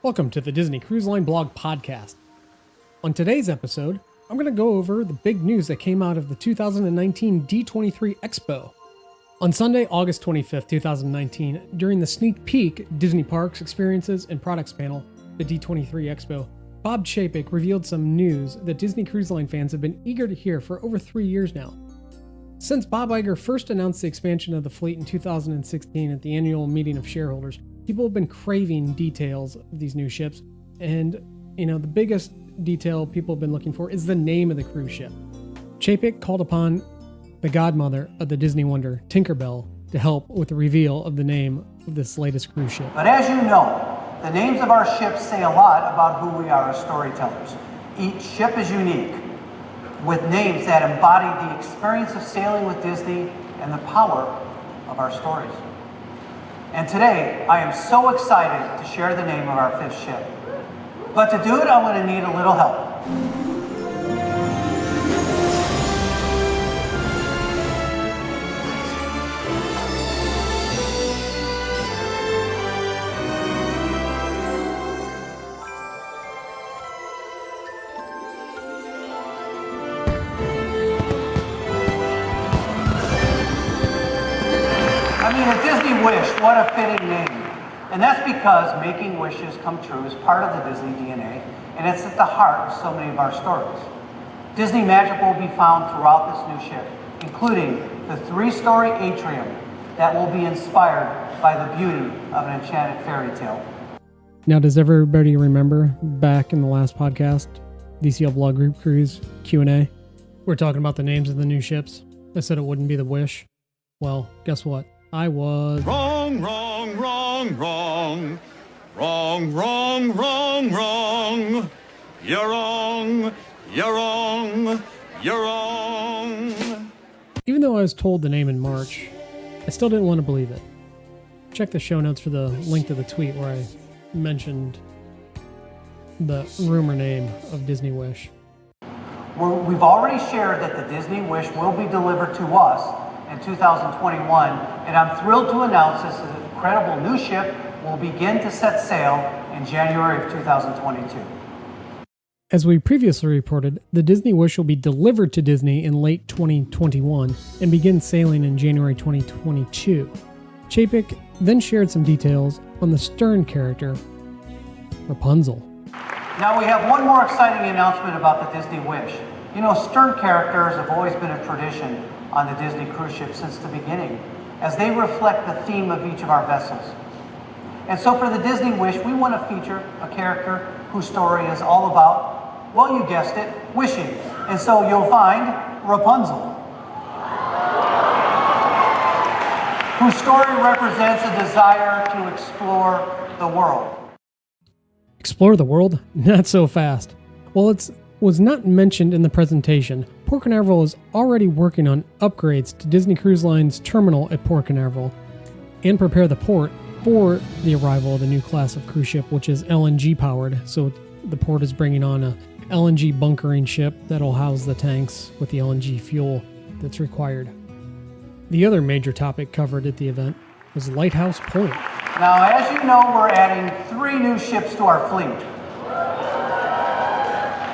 Welcome to the Disney Cruise Line Blog Podcast. On today's episode, I'm going to go over the big news that came out of the 2019 D23 Expo. On Sunday, August 25th, 2019, during the sneak peek Disney Parks, Experiences, and Products panel, the D23 Expo, Bob Chapek revealed some news that Disney Cruise Line fans have been eager to hear for over 3 years now. Since Bob Iger first announced the expansion of the fleet in 2016 at the annual meeting of shareholders, people have been craving details of these new ships, and the biggest detail people have been looking for is the name of the cruise ship. Chapek called upon the godmother of the Disney wonder, Tinkerbell, to help with the reveal of the name of this latest cruise ship. But as you know, the names of our ships say a lot about who we are as storytellers. Each ship is unique, with names that embody the experience of sailing with Disney and the power of our stories. And today, I am so excited to share the name of our fifth ship. But to do it, I'm going to need a little help. A Disney wish, what a fitting name. And that's because making wishes come true is part of the Disney DNA, and it's at the heart of so many of our stories. Disney magic will be found throughout this new ship, including the 3-story atrium that will be inspired by the beauty of an enchanted fairy tale. Now, does everybody remember back in the last podcast, DCL Blog Group Cruise Q&A? We're talking about the names of the new ships. I said it wouldn't be the Wish. Well, guess what? I was wrong. You're wrong. Even though I was told the name in March, I still didn't want to believe it. Check the show notes for the link to the tweet where I mentioned the rumor name of Disney Wish. We've already shared that the Disney Wish will be delivered to us in 2021, and I'm thrilled to announce this incredible new ship will begin to set sail in January of 2022. As we previously reported, the Disney Wish will be delivered to Disney in late 2021 and begin sailing in January 2022. Chapek then shared some details on the stern character, Rapunzel. Now we have one more exciting announcement about the Disney Wish. Stern characters have always been a tradition on the Disney cruise ship since the beginning, as they reflect the theme of each of our vessels. And so for the Disney Wish, we want to feature a character whose story is all about, well, you guessed it, wishing. And so you'll find Rapunzel, whose story represents a desire to explore the world. Explore the world? Not so fast. Well, it was not mentioned in the presentation. Port Canaveral is already working on upgrades to Disney Cruise Line's terminal at Port Canaveral and prepare the port for the arrival of the new class of cruise ship, which is LNG powered. So the port is bringing on a LNG bunkering ship that'll house the tanks with the LNG fuel that's required. The other major topic covered at the event was Lighthouse Point. Now, as you know, we're adding 3 new ships to our fleet.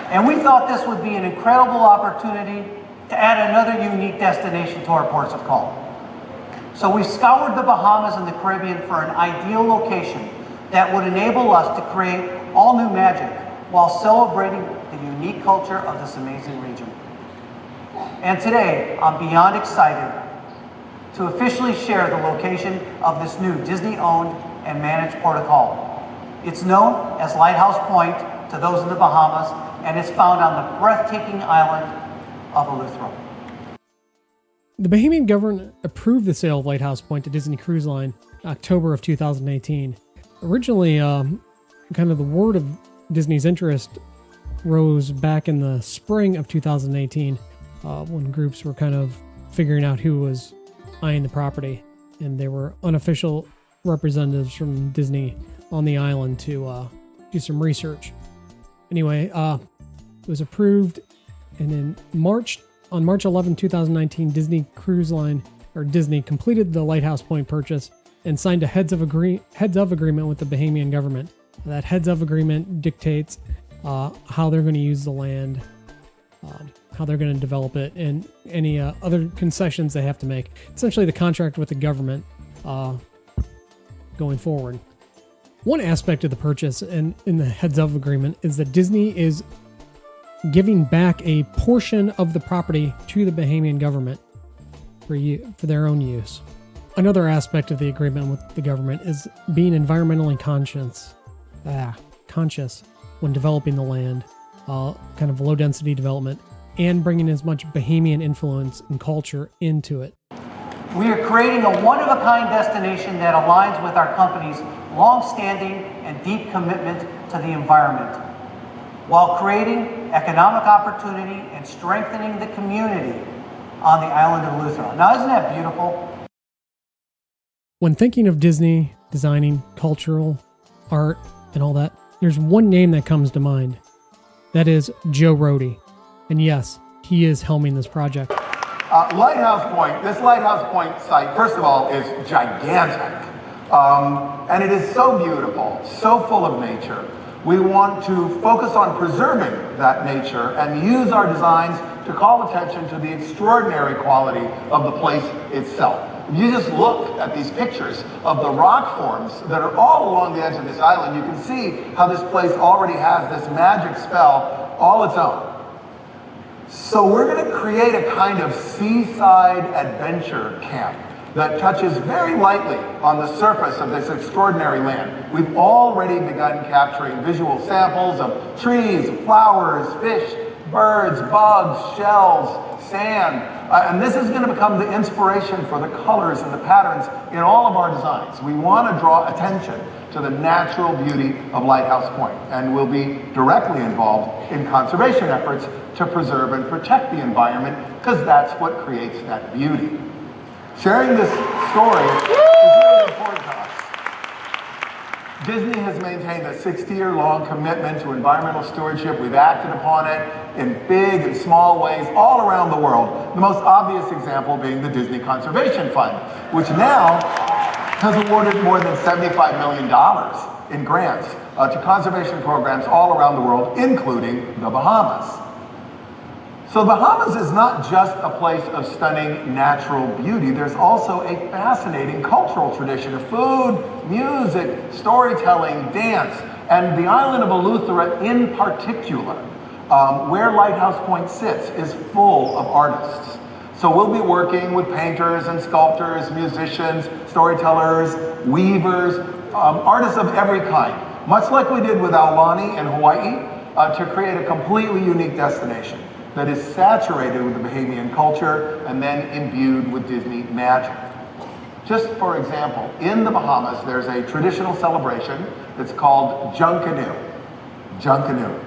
And we thought this would be an incredible opportunity to add another unique destination to our ports of call. So we scoured the Bahamas and the Caribbean for an ideal location that would enable us to create all new magic while celebrating the unique culture of this amazing region. And today, I'm beyond excited to officially share the location of this new Disney-owned and managed port of call. It's known as Lighthouse Point to those in the Bahamas, and it's found on the breathtaking island of Eleuthero. The Bahamian government approved the sale of Lighthouse Point to Disney Cruise Line in October of 2018. Originally, kind of the word of Disney's interest rose back in the spring of 2018 when groups were kind of figuring out who was eyeing the property, and there were unofficial representatives from Disney on the island to do some research. Anyway, it was approved, and in on March 11, 2019, Disney completed the Lighthouse Point purchase and signed a heads of agreement with the Bahamian government. That heads of agreement dictates how they're going to use the land, how they're going to develop it, and any other concessions they have to make. Essentially, the contract with the government going forward. One aspect of the purchase and in the heads of agreement is that Disney is giving back a portion of the property to the Bahamian government for their own use. Another aspect of the agreement with the government is being environmentally conscious when developing the land, kind of low density development, and bringing as much Bahamian influence and culture into it. We are creating a one-of-a-kind destination that aligns with our company's long-standing and deep commitment to the environment, while creating economic opportunity and strengthening the community on the island of Eleuthera. Now, isn't that beautiful? When thinking of Disney, designing, cultural, art, and all that, there's one name that comes to mind. That is Joe Rohde. And yes, he is helming this project. Lighthouse Point, this Lighthouse Point site, first of all, is gigantic. And it is so beautiful, so full of nature. We want to focus on preserving that nature and use our designs to call attention to the extraordinary quality of the place itself. If you just look at these pictures of the rock forms that are all along the edge of this island, you can see how this place already has this magic spell all its own. So we're going to create a kind of seaside adventure camp that touches very lightly on the surface of this extraordinary land. We've already begun capturing visual samples of trees, flowers, fish, birds, bugs, shells, sand. And this is going to become the inspiration for the colors and the patterns in all of our designs. We want to draw attention to the natural beauty of Lighthouse Point, and we'll be directly involved in conservation efforts to preserve and protect the environment, because that's what creates that beauty. Sharing this story is really important to us. Disney has maintained a 60-year-long commitment to environmental stewardship. We've acted upon it in big and small ways all around the world. The most obvious example being the Disney Conservation Fund, which now has awarded more than $75 million in grants to conservation programs all around the world, including the Bahamas. So the Bahamas is not just a place of stunning natural beauty. There's also a fascinating cultural tradition of food, music, storytelling, dance, and the island of Eleuthera in particular, where Lighthouse Point sits, is full of artists. So we'll be working with painters and sculptors, musicians, storytellers, weavers, artists of every kind, much like we did with Aulani in Hawaii, to create a completely unique destination that is saturated with the Bahamian culture and then imbued with Disney magic. Just for example, in the Bahamas, there's a traditional celebration that's called Junkanoo. Junkanoo.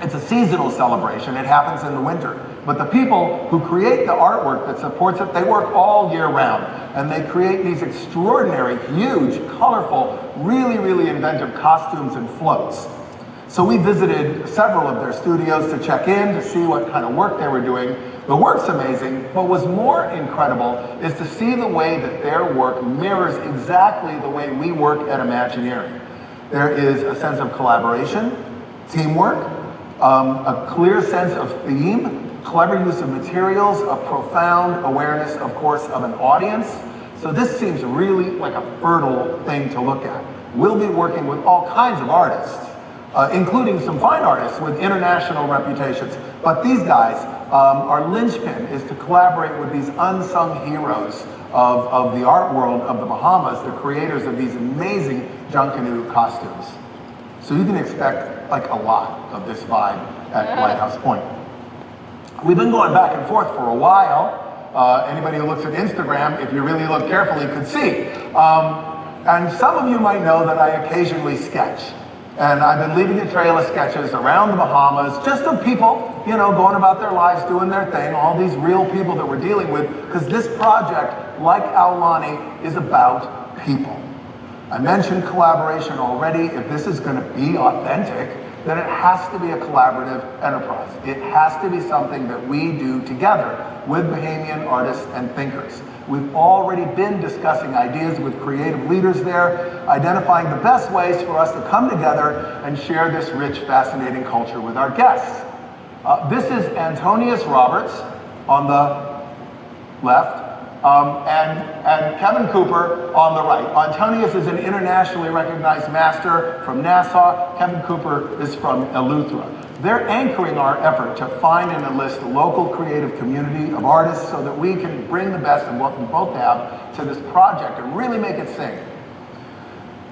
It's a seasonal celebration. It happens in the winter. But the people who create the artwork that supports it, they work all year round. And they create these extraordinary, huge, colorful, really, really inventive costumes and floats. So we visited several of their studios to check in, to see what kind of work they were doing. The work's amazing, but what's more incredible is to see the way that their work mirrors exactly the way we work at Imagineering. There is a sense of collaboration, teamwork, a clear sense of theme, clever use of materials, a profound awareness, of course, of an audience. So this seems really like a fertile thing to look at. We'll be working with all kinds of artists, including some fine artists with international reputations. But these guys, our linchpin is to collaborate with these unsung heroes of the art world of the Bahamas, the creators of these amazing Junkanoo costumes. So you can expect like a lot of this vibe at Lighthouse Point. We've been going back and forth for a while. Anybody who looks at Instagram, if you really look carefully, could see. And some of you might know that I occasionally sketch. And I've been leaving a trail of sketches around the Bahamas, just of people, you know, going about their lives, doing their thing, all these real people that we're dealing with, because this project, like Aulani, is about people. I mentioned collaboration already. If this is going to be authentic, then it has to be a collaborative enterprise. It has to be something that we do together with Bahamian artists and thinkers. We've already been discussing ideas with creative leaders there, identifying the best ways for us to come together and share this rich, fascinating culture with our guests. This is Antonius Roberts on the left, and Kevin Cooper on the right. Antonius is an internationally recognized master from Nassau. Kevin Cooper is from Eleuthera. They're anchoring our effort to find and enlist a local creative community of artists so that we can bring the best of what we both have to this project and really make it sing.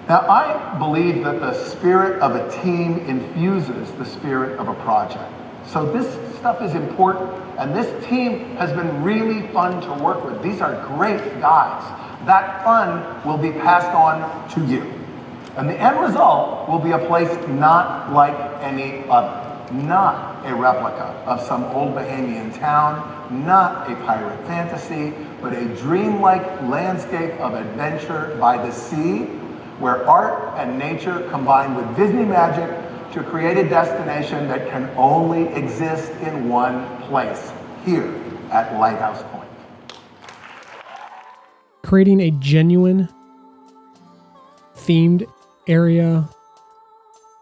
Now, I believe that the spirit of a team infuses the spirit of a project. So this stuff is important, and this team has been really fun to work with. These are great guys. That fun will be passed on to you. And the end result will be a place not like any other. Not a replica of some old Bahamian town, not a pirate fantasy, but a dreamlike landscape of adventure by the sea, where art and nature combine with Disney magic to create a destination that can only exist in one place, here at Lighthouse Point. Creating a genuine themed area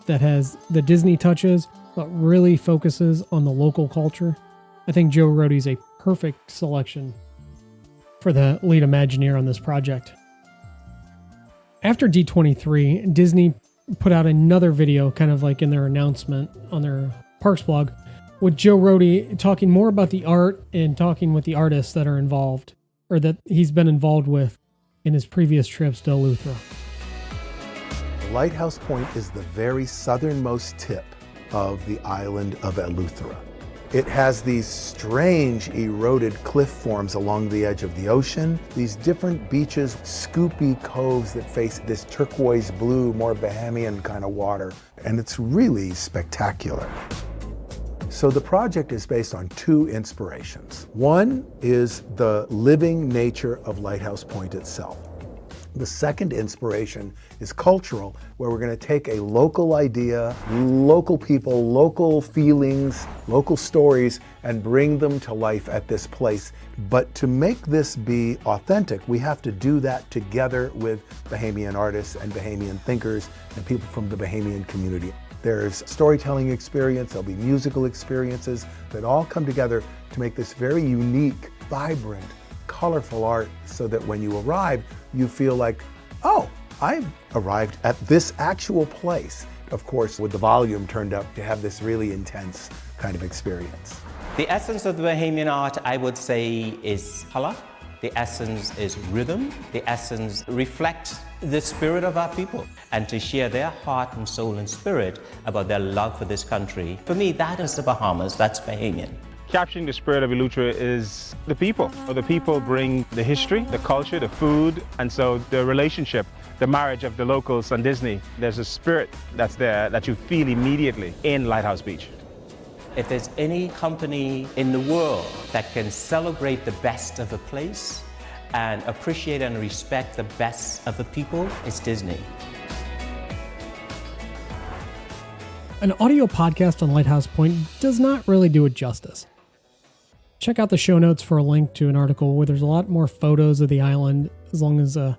that has the Disney touches, but really focuses on the local culture. I think Joe Rohde is a perfect selection for the lead Imagineer on this project. After D23, Disney put out another video, kind of like in their announcement on their Parks blog, with Joe Rohde talking more about the art and talking with the artists that are involved, or that he's been involved with in his previous trips to Eleuthera. Lighthouse Point is the very southernmost tip of the island of Eleuthera. It has these strange eroded cliff forms along the edge of the ocean, these different beaches, scoopy coves that face this turquoise blue, more Bahamian kind of water, and it's really spectacular. So the project is based on two inspirations. One is the living nature of Lighthouse Point itself. The second inspiration is cultural, where we're going to take a local idea, local people, local feelings, local stories, and bring them to life at this place. But to make this be authentic, we have to do that together with Bahamian artists and Bahamian thinkers and people from the Bahamian community. There's storytelling experience, there'll be musical experiences that all come together to make this very unique, vibrant, colorful art, so that when you arrive, you feel like, oh, I've arrived at this actual place. Of course, with the volume turned up to have this really intense kind of experience. The essence of the Bahamian art, I would say, is color. The essence is rhythm. The essence reflects the spirit of our people, and to share their heart and soul and spirit about their love for this country. For me, that is the Bahamas, that's Bahamian. Capturing the spirit of Eleuthera is the people. The people bring the history, the culture, the food, and so the relationship, the marriage of the locals and Disney. There's a spirit that's there that you feel immediately in Lighthouse Beach. If there's any company in the world that can celebrate the best of a place and appreciate and respect the best of the people, it's Disney. An audio podcast on Lighthouse Point does not really do it justice. Check out the show notes for a link to an article where there's a lot more photos of the island, as long as a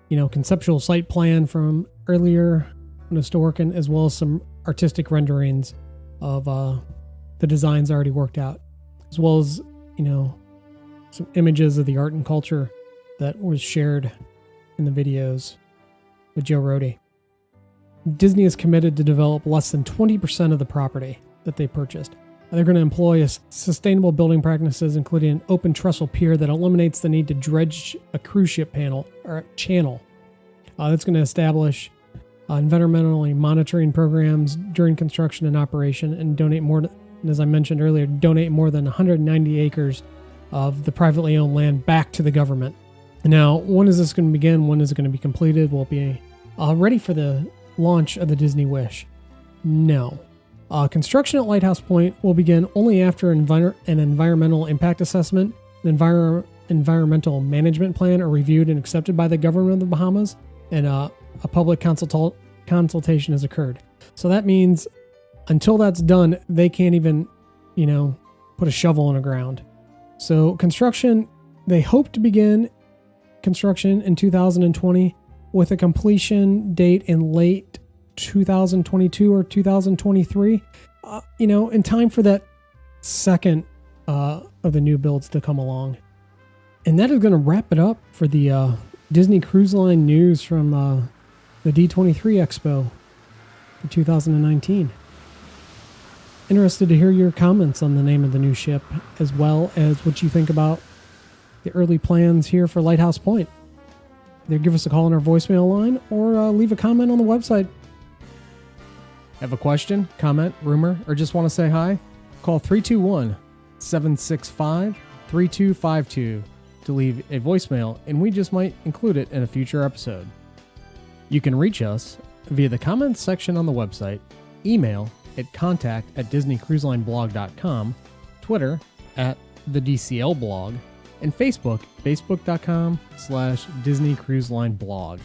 conceptual site plan from earlier when I was still working, as well as some artistic renderings of the designs already worked out, as well as some images of the art and culture that was shared in the videos with Joe Rohde. Disney is committed to develop less than 20% of the property that they purchased. They're going to employ sustainable building practices, including an open trestle pier that eliminates the need to dredge a cruise ship channel. That's going to establish environmentally monitoring programs during construction and operation, and as I mentioned earlier, donate more than 190 acres of the privately owned land back to the government. Now, when is this going to begin? When is it going to be completed? Will it be ready for the launch of the Disney Wish? No. Construction at Lighthouse Point will begin only after an environmental impact assessment, an environmental management plan are reviewed and accepted by the government of the Bahamas, and a public consultation has occurred. So that means until that's done, they can't even, put a shovel in the ground. So construction They hope to begin construction in 2020 with a completion date in late 2022 or 2023, in time for that second of the new builds to come along. And that is going to wrap it up for the Disney Cruise Line news from the D23 Expo for 2019. Interested to hear your comments on the name of the new ship, as well as what you think about the early plans here for Lighthouse Point. Either give us a call on our voicemail line or leave a comment on the website. Have a question, comment, rumor, or just want to say hi? Call 321-765-3252 to leave a voicemail, and we just might include it in a future episode. You can reach us via the comments section on the website, email at contact@disneycruiselineblog.com, Twitter @thedclblog, and Facebook, facebook.com/Disney Cruise Line Blog.